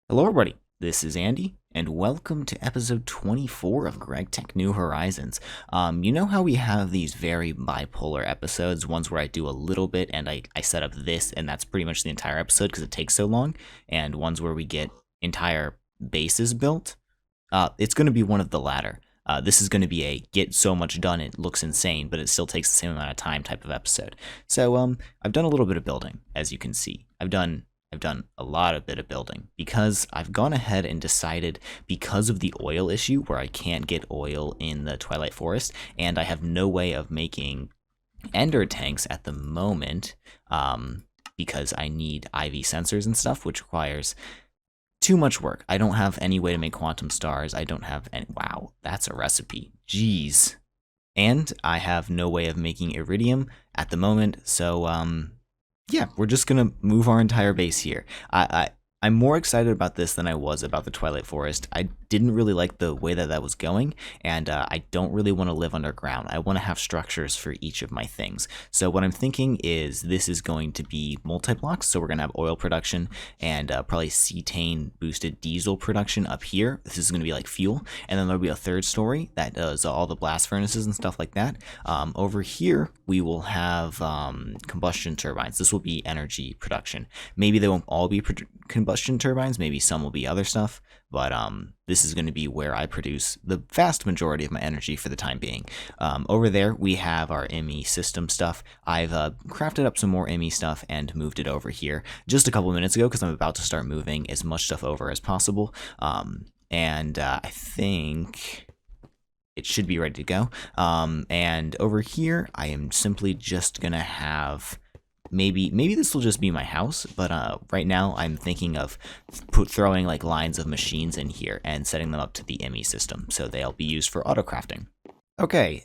Hello, everybody. This is Andy, and welcome to episode 24 of Gregtech New Horizons. You know how we have these very bipolar episodes, ones where I do a little bit and I set up this, and that's pretty much the entire episode because it takes so long, and ones where we get entire bases built? It's going to be one of the latter. This is going to be a get so much done it looks insane, but it still takes the same amount of time type of episode. So I've done a little bit of building, as you can see. I've done a lot of bit of building because I've gone ahead and decided, because of the oil issue where I can't get oil in the Twilight Forest and I have no way of making ender tanks at the moment, because I need IV sensors and stuff, which requires too much work. I don't have any way to make quantum stars. I don't have any. Wow, that's a recipe. Jeez. And I have no way of making iridium at the moment, so yeah, we're just gonna move our entire base here. I'm more excited about this than I was about the Twilight Forest. I didn't really like the way that was going, and I don't really want to live underground. I want to have structures for each of my things. So what I'm thinking is this is going to be multi-blocks, so we're going to have oil production and probably cetane boosted diesel production up here. This is going to be like fuel, and then there'll be a third story that does all the blast furnaces and stuff like that. Over here, we will have combustion turbines. This will be energy production. Maybe they won't all be combustion turbines, maybe some will be other stuff, but this is going to be where I produce the vast majority of my energy for the time being. Over there we have our ME system stuff. I've crafted up some more ME stuff and moved it over here just a couple minutes ago because I'm about to start moving as much stuff over as possible, and I think it should be ready to go. And over here I am simply just gonna have maybe this will just be my house, but right now I'm thinking of throwing like lines of machines in here and setting them up to the ME system, so they'll be used for auto crafting. Okay,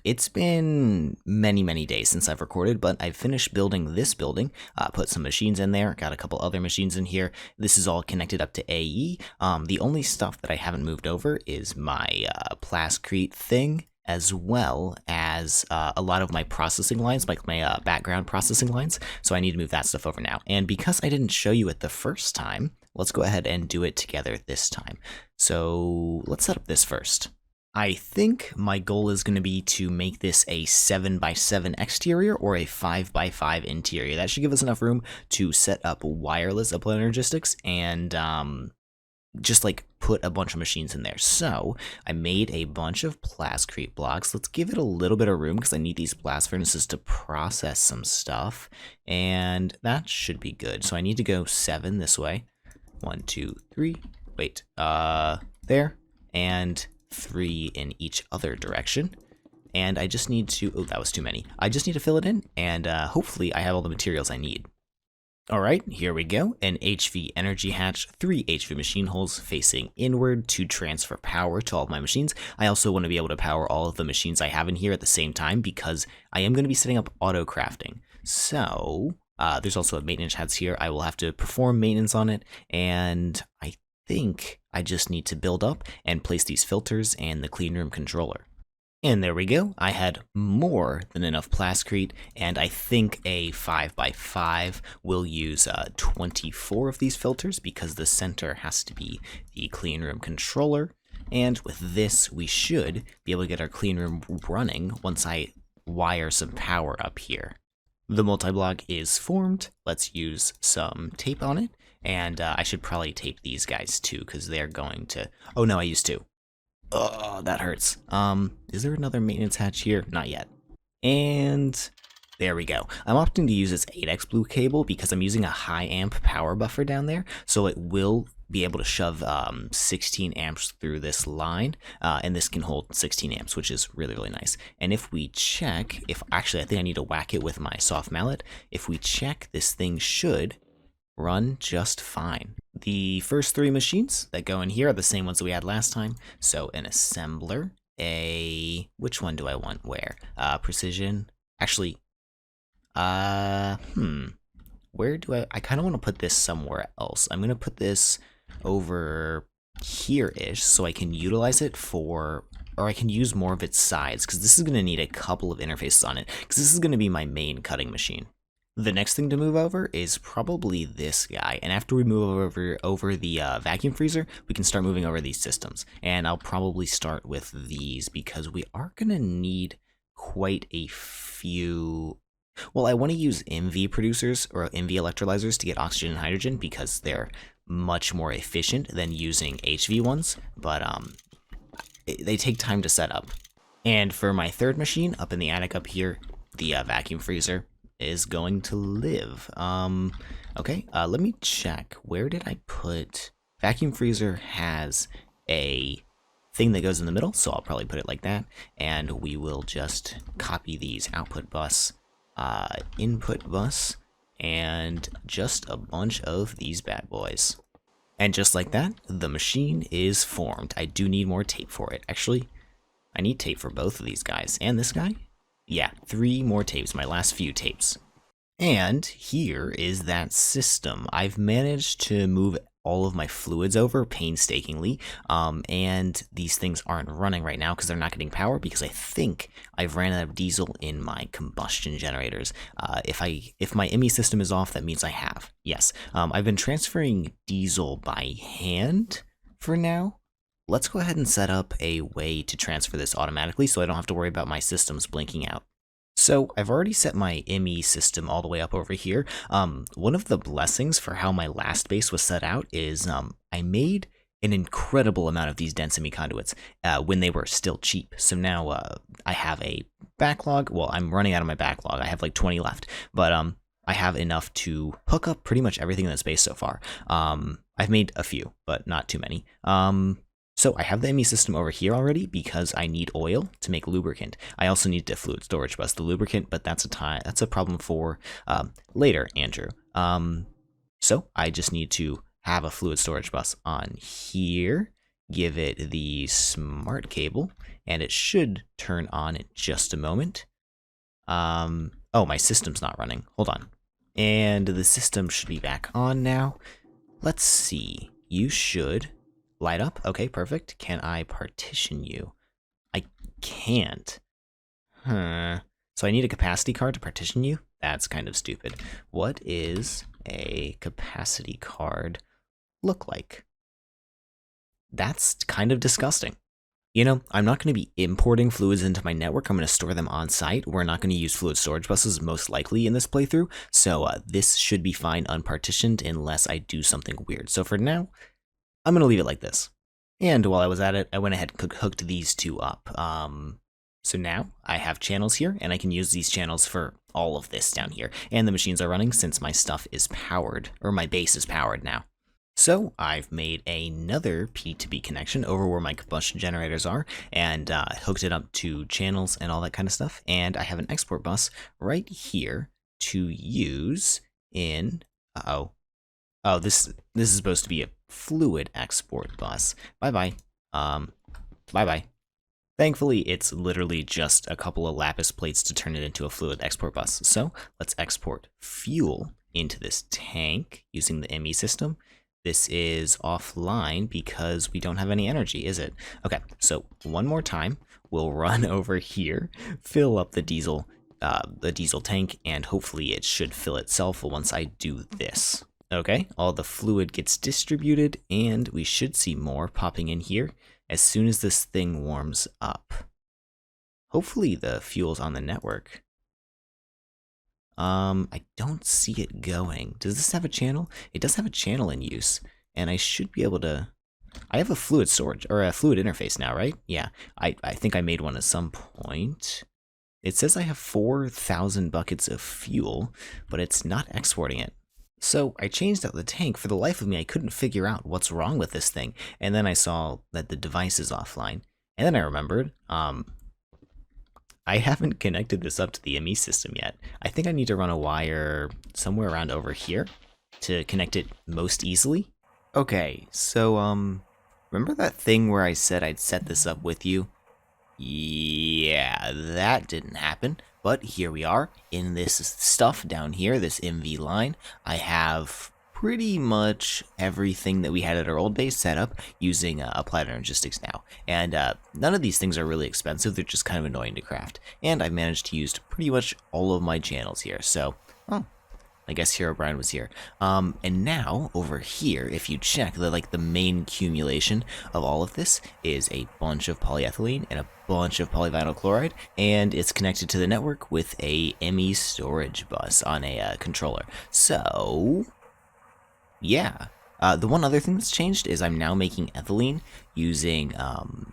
it's been many days since I've recorded, but I've finished building this building, put some machines in there, got a couple other machines in here. This is all connected up to AE. The only stuff that I haven't moved over is my plascrete thing, as well as a lot of my processing lines, like my background processing lines. So I need to move that stuff over now. And because I didn't show you it the first time, let's go ahead and do it together this time. So let's set up this first. I think my goal is going to be to make this a 7x7 exterior or a 5x5 interior. That should give us enough room to set up wireless upload logistics and just like put a bunch of machines in there. So I made a bunch of plascrete blocks. Let's give it a little bit of room because I need these blast furnaces to process some stuff, and that should be good. So I need to go 7 this way. 1, 2, 3. Wait, there, and 3 in each other direction. And I just need to, oh, that was too many. I just need to fill it in, and hopefully I have all the materials I need. Alright, here we go. An HV energy hatch, 3 HV machine holes facing inward to transfer power to all of my machines. I also want to be able to power all of the machines I have in here at the same time because I am going to be setting up auto crafting. So there's also a maintenance hatch here. I will have to perform maintenance on it, and I think I just need to build up and place these filters and the clean room controller. And there we go. I had more than enough plascrete, and I think a 5x5 will use 24 of these filters because the center has to be the clean room controller. And with this, we should be able to get our clean room running once I wire some power up here. The multi-block is formed. Let's use some tape on it, and I should probably tape these guys too because they're going to... Oh no, I used 2. Oh, that hurts. Is there another maintenance hatch here? Not yet. And there we go. I'm opting to use this 8x blue cable because I'm using a high amp power buffer down there, so it will be able to shove 16 amps through this line, and this can hold 16 amps, which is really nice. And if we check, actually I think I need to whack it with my soft mallet. If we check, this thing should run just fine. The first 3 machines that go in here are the same ones that we had last time. So an assembler, which one do I want where? Precision. Actually, where do I kind of want to put this somewhere else. I'm going to put this over here-ish so I can utilize it for, or I can use more of its sides because this is going to need a couple of interfaces on it because this is going to be my main cutting machine. The next thing to move over is probably this guy, and after we move over the vacuum freezer, we can start moving over these systems. And I'll probably start with these because we are gonna need quite a few. Well, I want to use MV producers or MV electrolyzers to get oxygen and hydrogen because they're much more efficient than using HV ones, but they take time to set up. And for my third machine up in the attic up here, the vacuum freezer is going to live. Okay, let me check. Where did I put... Vacuum freezer has a thing that goes in the middle, so I'll probably put it like that. And we will just copy these output bus, input bus, and just a bunch of these bad boys. And just like that, the machine is formed. I do need more tape for it. Actually, I need tape for both of these guys. And this guy? Yeah, 3 more tapes, my last few tapes. And here is that system. I've managed to move all of my fluids over painstakingly, and these things aren't running right now because they're not getting power because I think I've ran out of diesel in my combustion generators. If my ME system is off, that means I have. Yes, I've been transferring diesel by hand for now. Let's go ahead and set up a way to transfer this automatically so I don't have to worry about my systems blinking out. So I've already set my ME system all the way up over here. One of the blessings for how my last base was set out is I made an incredible amount of these dense ME conduits when they were still cheap. So now I have a backlog. Well, I'm running out of my backlog. I have like 20 left, but I have enough to hook up pretty much everything in this base so far. I've made a few, but not too many. So I have the ME system over here already because I need oil to make lubricant. I also need the fluid storage bus, the lubricant, but that's a problem for later, Andrew. So I just need to have a fluid storage bus on here, give it the smart cable, and it should turn on in just a moment. Oh, my system's not running. Hold on. And the system should be back on now. Let's see. You should light up. Okay, perfect. Can I partition you? I can't. So I need a capacity card to partition you? That's kind of stupid. What is a capacity card look like? That's kind of disgusting. You know, I'm not going to be importing fluids into my network. I'm going to store them on site. We're not going to use fluid storage buses most likely in this playthrough. So this should be fine unpartitioned unless I do something weird. So for now, I'm going to leave it like this. And while I was at it, I went ahead and hooked these two up. So now I have channels here, and I can use these channels for all of this down here. And the machines are running since my stuff is powered, or my base is powered now. So I've made another P2B connection over where my combustion generators are, and hooked it up to channels and all that kind of stuff. And I have an export bus right here to use in... Oh, this is supposed to be a fluid export bus. Bye-bye. Bye-bye. Thankfully, it's literally just a couple of lapis plates to turn it into a fluid export bus. So let's export fuel into this tank using the ME system. This is offline because we don't have any energy, is it? Okay, so one more time, we'll run over here, fill up the diesel tank, and hopefully it should fill itself once I do this. Okay, all the fluid gets distributed, and we should see more popping in here as soon as this thing warms up. Hopefully the fuel's on the network. I don't see it going. Does this have a channel? It does have a channel in use, and I should be able to... I have a fluid storage, or a fluid interface now, right? Yeah, I think I made one at some point. It says I have 4,000 buckets of fuel, but it's not exporting it. So I changed out the tank. For the life of me, I couldn't figure out what's wrong with this thing. And then I saw that the device is offline. And then I remembered, I haven't connected this up to the ME system yet. I think I need to run a wire somewhere around over here to connect it most easily. Okay, so, remember that thing where I said I'd set this up with you? Yeah, that didn't happen. But here we are in this stuff down here, this MV line. I have pretty much everything that we had at our old base set up using Applied Energistics now. And none of these things are really expensive, they're just kind of annoying to craft. And I've managed to use pretty much all of my channels here, so I guess Herobrine was here. And now over here, if you check, the main accumulation of all of this is a bunch of polyethylene and a bunch of polyvinyl chloride, and it's connected to the network with a ME storage bus on a controller. So yeah. The one other thing that's changed is I'm now making ethylene using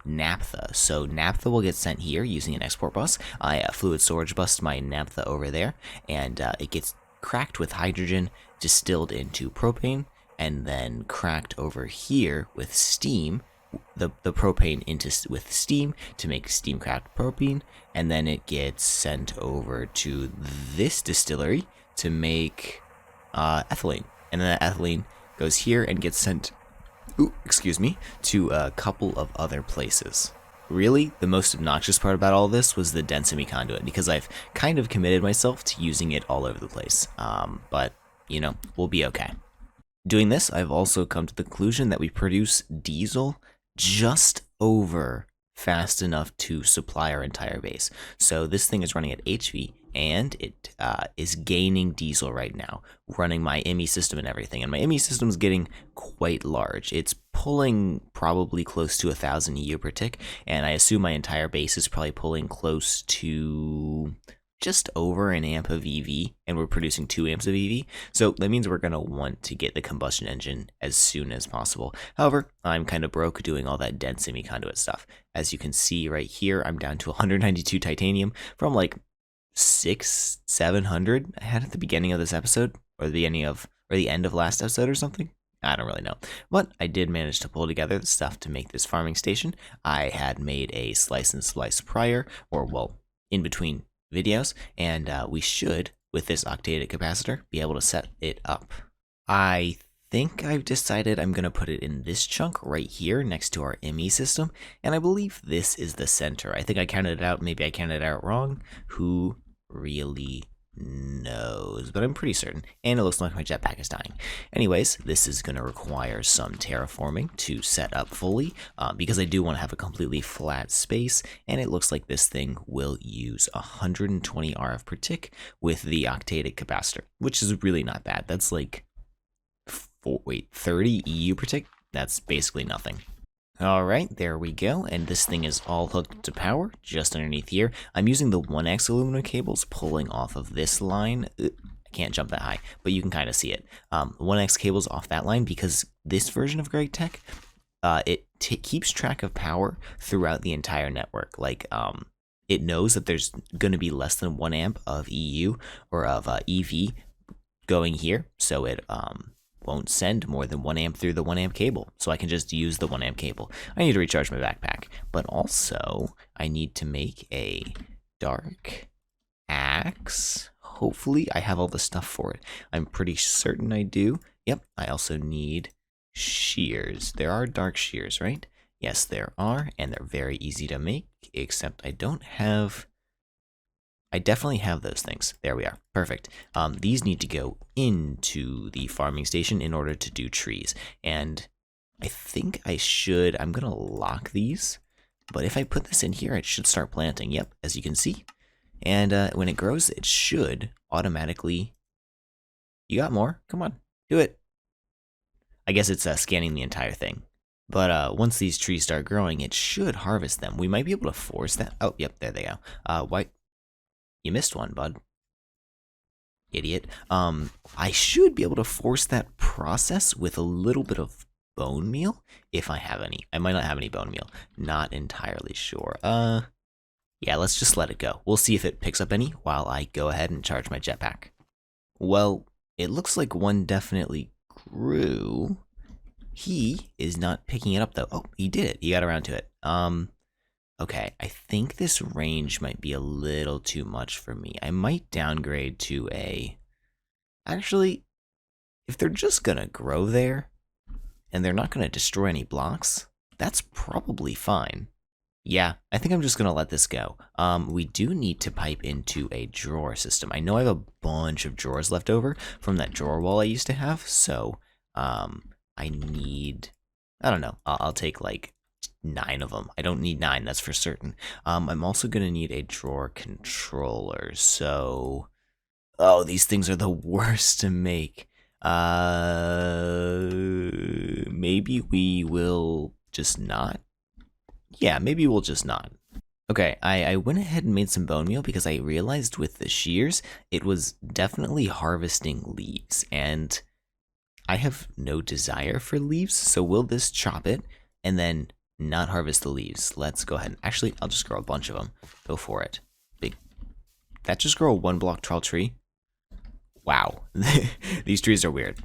naphtha. So naphtha will get sent here using an export bus. I fluid storage bus my naphtha over there, and it gets cracked with hydrogen, distilled into propane, and then cracked over here with steam. The propane with steam to make steam cracked propane, and then it gets sent over to this distillery to make ethylene, and then that ethylene goes here and gets sent, to a couple of other places. Really, the most obnoxious part about all this was the density conduit, because I've kind of committed myself to using it all over the place. But, we'll be okay. Doing this, I've also come to the conclusion that we produce diesel just over fast enough to supply our entire base. So this thing is running at HV, and it is gaining diesel right now, running my ME system and everything. And my ME system is getting quite large. It's pulling probably close to 1,000 EU per tick, and I assume my entire base is probably pulling close to just over an amp of EV, and we're producing 2 amps of EV. So that means we're going to want to get the combustion engine as soon as possible. However, I'm kind of broke doing all that dense semi-conduit stuff. As you can see right here, I'm down to 192 titanium from like 700 I had at the beginning of this episode, or the end of last episode or something. I don't really know, but I did manage to pull together the stuff to make this farming station. I had made a slice and slice prior, or well, in between videos, and we should, with this octated capacitor, be able to set it up. I think I've decided I'm going to put it in this chunk right here next to our ME system, and I believe this is the center. I think I counted it out. Maybe I counted it out wrong. Who really knows? But I'm pretty certain, and it looks like my jetpack is dying. Anyways, this is going to require some terraforming to set up fully, because I do want to have a completely flat space, and it looks like this thing will use 120 RF per tick with the octated capacitor, which is really not bad. That's like 30 EU per tick. That's basically nothing. Alright, there we go, and this thing is all hooked to power, just underneath here. I'm using the 1X aluminum cables pulling off of this line. I can't jump that high, but you can kind of see it. 1X cables off that line, because this version of Gregtech, it keeps track of power throughout the entire network. Like, it knows that there's going to be less than 1 amp of EU, or of EV going here, so it won't send more than 1 amp through the 1 amp cable, so I can just use the 1 amp cable. I need to recharge my backpack, but also I need to make a dark axe. Hopefully I have all the stuff for it. I'm pretty certain I do. Yep, I also need shears. There are dark shears, right? Yes, there are, and they're very easy to make, except I definitely have those things. There we are. Perfect. These need to go into the farming station in order to do trees. And I think I'm going to lock these. But if I put this in here, it should start planting. Yep, as you can see. And when it grows, it should automatically... You got more? Come on, do it. I guess it's scanning the entire thing. But once these trees start growing, it should harvest them. We might be able to force that. Oh, yep, there they go. Why... You missed one, bud. Idiot. I should be able to force that process with a little bit of bone meal, if I have any. I might not have any bone meal. Not entirely sure. Yeah, let's just let it go. We'll see if it picks up any while I go ahead and charge my jetpack. Well, it looks like one definitely grew. He is not picking it up, though. Oh, he did it. He got around to it. Okay, I think this range might be a little too much for me. I might downgrade to a... Actually, if they're just gonna grow there, and they're not gonna destroy any blocks, that's probably fine. Yeah, I think I'm just gonna let this go. We do need to pipe into a drawer system. I know I have a bunch of drawers left over from that drawer wall I used to have, so, I need... I don't know, I'll take like 9 of them. I don't need 9, that's for certain. I'm also going to need a drawer controller, so Oh, these things are the worst to make. Maybe we will just not? Yeah, maybe we'll just not. Okay, I went ahead and made some bone meal because I realized with the shears, it was definitely harvesting leaves, and I have no desire for leaves, so will this chop it and then not harvest the leaves? Let's go ahead. Actually, I'll just grow a bunch of them. Go for it. Big. That just grow a 1 block tall tree? Wow. These trees are weird.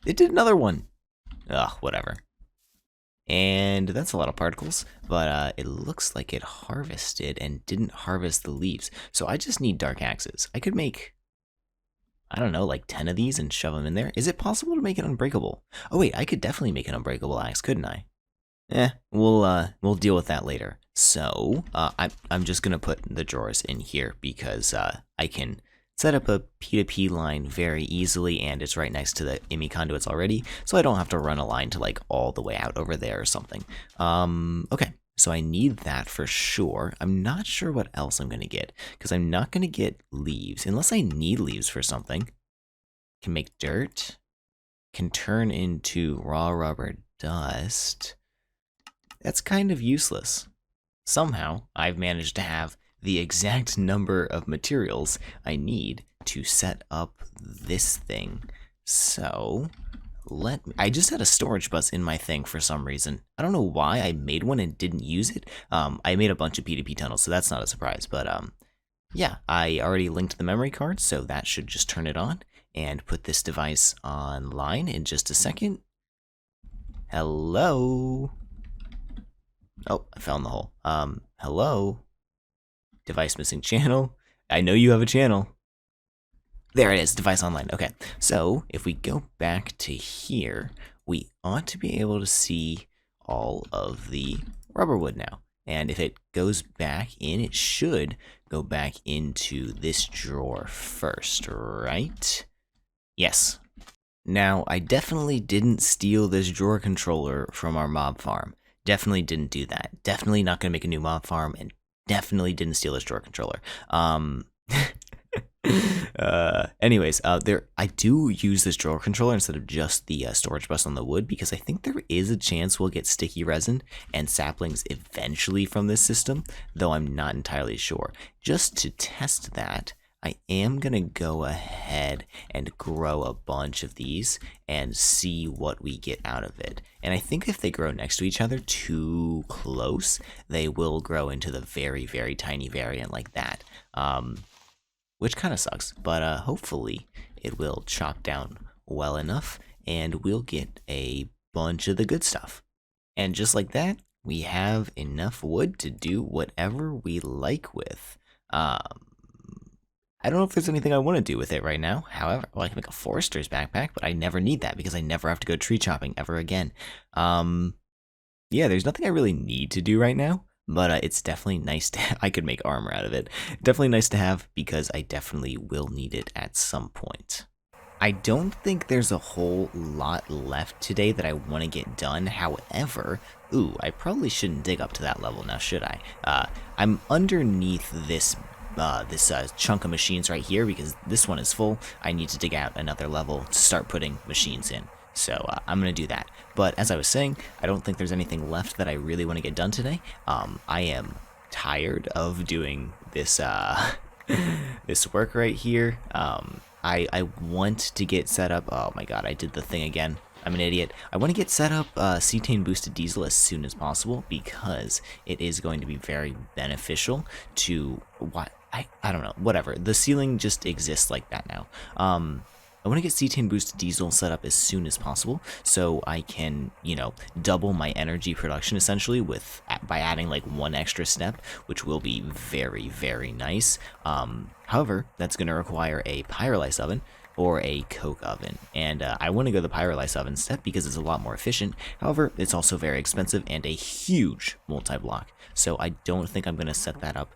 It did another one. Ugh, whatever. And that's a lot of particles, but it looks like it harvested and didn't harvest the leaves. So I just need dark axes. I could make, I don't know, like 10 of these and shove them in there. Is it possible to make it unbreakable? Oh wait, I could definitely make an unbreakable axe, couldn't I? We'll deal with that later. So, I'm just gonna put the drawers in here because I can set up a P2P line very easily, and it's right next to the IMI conduits already, so I don't have to run a line to like all the way out over there or something. Okay, so I need that for sure. I'm not sure what else I'm gonna get, because I'm not gonna get leaves, unless I need leaves for something. Can make dirt, can turn into raw rubber dust. That's kind of useless. Somehow, I've managed to have the exact number of materials I need to set up this thing. So, I just had a storage bus in my thing for some reason. I don't know why I made one and didn't use it. I made a bunch of P2P tunnels, so that's not a surprise. But yeah, I already linked the memory card, so that should just turn it on and put this device online in just a second. Hello? Oh, I found the hole. Hello? Device missing channel. I know you have a channel. There it is, device online. Okay, so if we go back to here, we ought to be able to see all of the rubber wood now. And if it goes back in, it should go back into this drawer first, right? Yes. Now, I definitely didn't steal this drawer controller from our mob farm. Definitely didn't do that. Definitely not gonna make a new mob farm, and definitely didn't steal this drawer controller. Anyways, I do use this drawer controller instead of just the storage bus on the wood, because I think there is a chance we'll get sticky resin and saplings eventually from this system, though I'm not entirely sure. Just to test that, I am gonna go ahead and grow a bunch of these and see what we get out of it. And I think if they grow next to each other too close, they will grow into the very, very tiny variant like that. Which kind of sucks, but hopefully it will chop down well enough and we'll get a bunch of the good stuff. And just like that, we have enough wood to do whatever we like with. I don't know if there's anything I want to do with it right now. However, well, I can make a forester's backpack, but I never need that because I never have to go tree chopping ever again. Yeah, there's nothing I really need to do right now, but it's definitely nice to I could make armor out of it. Definitely nice to have because I definitely will need it at some point. I don't think there's a whole lot left today that I want to get done. However, ooh, I probably shouldn't dig up to that level now, should I? I'm underneath this chunk of machines right here because this one is full. I need to dig out another level to start putting machines in. So I'm going to do that. But as I was saying, I don't think there's anything left that I really want to get done today. I am tired of doing this this work right here. I want to get set up. Oh my god, I did the thing again. I'm an idiot. I want to get set up cetane boosted diesel as soon as possible because it is going to be very beneficial to what I don't know, whatever. The ceiling just exists like that now. I want to get cetane boosted diesel set up as soon as possible so I can, you know, double my energy production essentially by adding like one extra step, which will be very, very nice. However, that's going to require a pyrolysis oven or a coke oven, and I want to go the pyrolysis oven step because it's a lot more efficient. However, it's also very expensive and a huge multi-block, so I don't think I'm going to set that up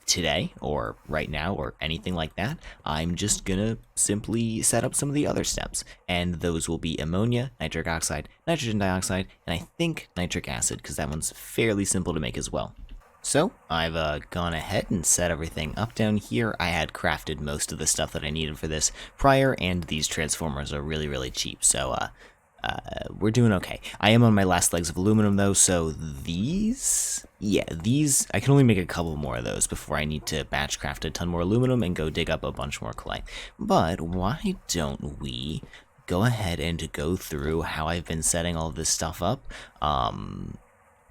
today or right now or anything like that. I'm just gonna simply set up some of the other steps, and those will be ammonia, nitric oxide, nitrogen dioxide, and I think nitric acid because that one's fairly simple to make as well. So I've gone ahead and set everything up down here. I had crafted most of the stuff that I needed for this prior, and these transformers are really cheap, so we're doing okay. I am on my last legs of aluminum though, so these, I can only make a couple more of those before I need to batch craft a ton more aluminum and go dig up a bunch more clay. But why don't we go ahead and go through how I've been setting all of this stuff up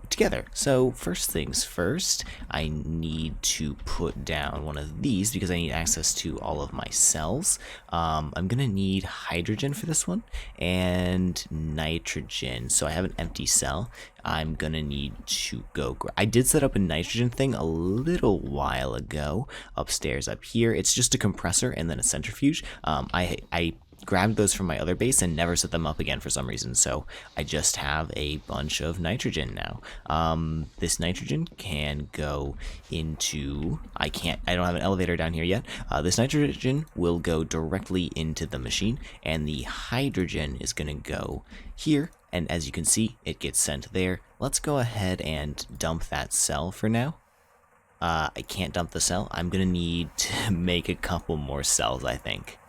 together. So first things first, I need to put down one of these because I need access to all of my cells. I'm gonna need hydrogen for this one and nitrogen. So I have an empty cell. I'm gonna need to go. I did set up a nitrogen thing a little while ago upstairs up here. It's just a compressor and then a centrifuge. I grabbed those from my other base and never set them up again for some reason, so I just have a bunch of nitrogen now. This nitrogen can go into, I don't have an elevator down here yet. This nitrogen will go directly into the machine, and the hydrogen is gonna go here, and as you can see, it gets sent there. Let's go ahead and dump that cell for now. I can't dump the cell. I'm gonna need to make a couple more cells, I think.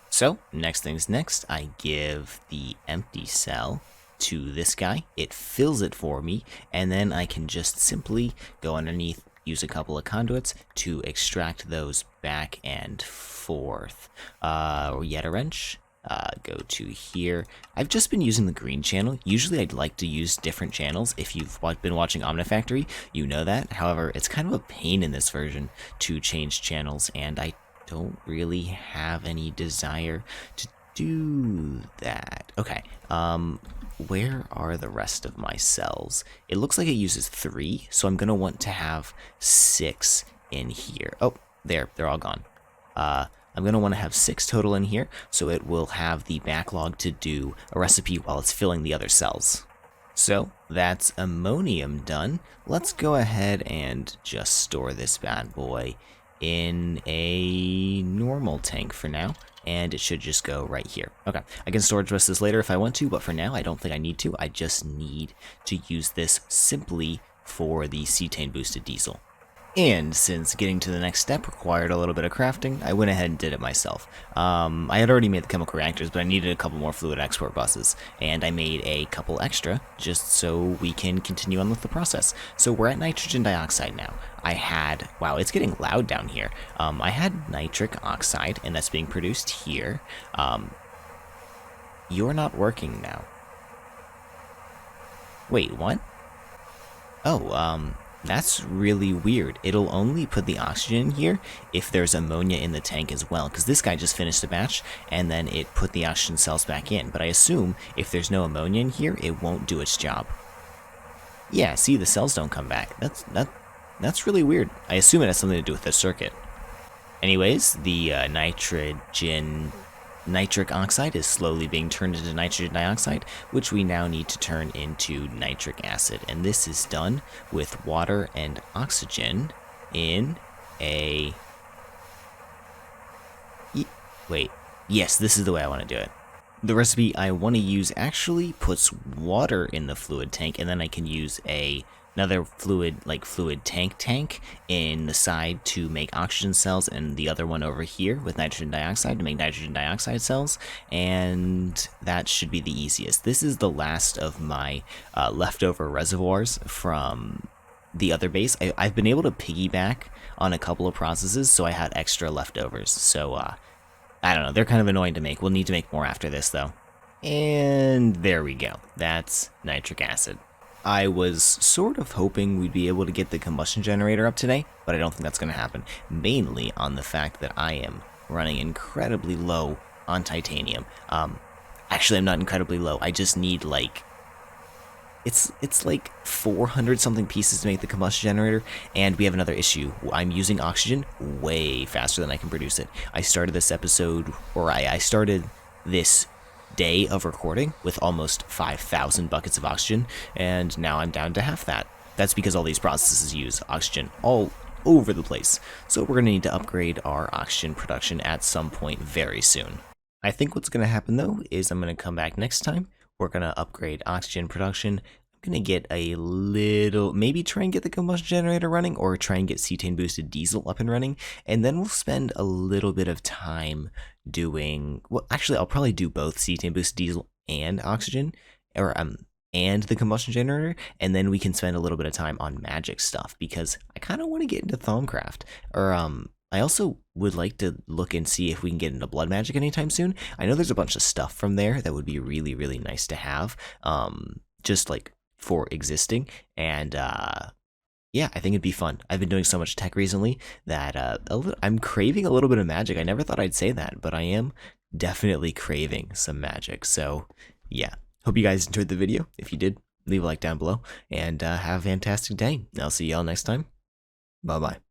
So, next things next, I give the empty cell to this guy. It fills it for me, and then I can just simply go underneath, use a couple of conduits to extract those back and forth. Yet a wrench. Go to here. I've just been using the green channel. Usually I'd like to use different channels. If you've been watching Omnifactory, you know that. However, it's kind of a pain in this version to change channels, and I don't really have any desire to do that. Okay, where are the rest of my cells? It looks like it uses 3, so I'm gonna want to have 6 in here. Oh, they're all gone. I'm gonna want to have 6 total in here, so it will have the backlog to do a recipe while it's filling the other cells. So that's ammonium done. Let's go ahead and just store this bad boy in a normal tank for now, and it should just go right here. Okay, I can storage rest this later if I want to, but for now I don't think I need to. I just need to use this simply for the cetane boosted diesel. And since getting to the next step required a little bit of crafting, I went ahead and did it myself. I had already made the chemical reactors, but I needed a couple more fluid export buses, and I made a couple extra just so we can continue on with the process. So we're at nitrogen dioxide now. I had, wow, it's getting loud down here. I had nitric oxide, and that's being produced here. You're not working now. Wait, what? Oh, that's really weird. It'll only put the oxygen in here if there's ammonia in the tank as well, because this guy just finished the batch and then it put the oxygen cells back in. But I assume if there's no ammonia in here, it won't do its job. Yeah, see, the cells don't come back. That's really weird. I assume it has something to do with the circuit. Anyways, the nitric oxide is slowly being turned into nitrogen dioxide, which we now need to turn into nitric acid. And this is done with water and oxygen in a... Wait, yes, this is the way I want to do it. The recipe I want to use actually puts water in the fluid tank, and then I can use another fluid tank in the side to make oxygen cells, and the other one over here with nitrogen dioxide to make nitrogen dioxide cells, and that should be the easiest. This is the last of my leftover reservoirs from the other base. I've been able to piggyback on a couple of processes, so I had extra leftovers. So I don't know, they're kind of annoying to make. We'll need to make more after this though. And there we go. That's nitric acid. I was sort of hoping we'd be able to get the combustion generator up today, but I don't think that's going to happen, mainly on the fact that I am running incredibly low on titanium. Actually, I'm not incredibly low. I just need like, it's like 400 something pieces to make the combustion generator, and we have another issue. I'm using oxygen way faster than I can produce it. I started this episode, or I started this day of recording with almost 5,000 buckets of oxygen, and now I'm down to half that. That's because all these processes use oxygen all over the place, so we're going to need to upgrade our oxygen production at some point very soon. I think what's going to happen though is I'm going to come back next time. We're going to upgrade oxygen production. gonna get a little, maybe try and get the combustion generator running, or try and get cetane boosted diesel up and running, and then we'll spend a little bit of time doing, well, actually I'll probably do both cetane boosted diesel and oxygen, or and the combustion generator, and then we can spend a little bit of time on magic stuff, because I kind of want to get into Thaumcraft, or I also would like to look and see if we can get into blood magic anytime soon. I know there's a bunch of stuff from there that would be really, really nice to have, just like for existing, and yeah, I think it'd be fun. I've been doing so much tech recently that I'm craving a little bit of magic. I never thought I'd say that, but I am definitely craving some magic. So yeah, hope you guys enjoyed the video. If you did, leave a like down below, and have a fantastic day. I'll see y'all next time. Bye bye.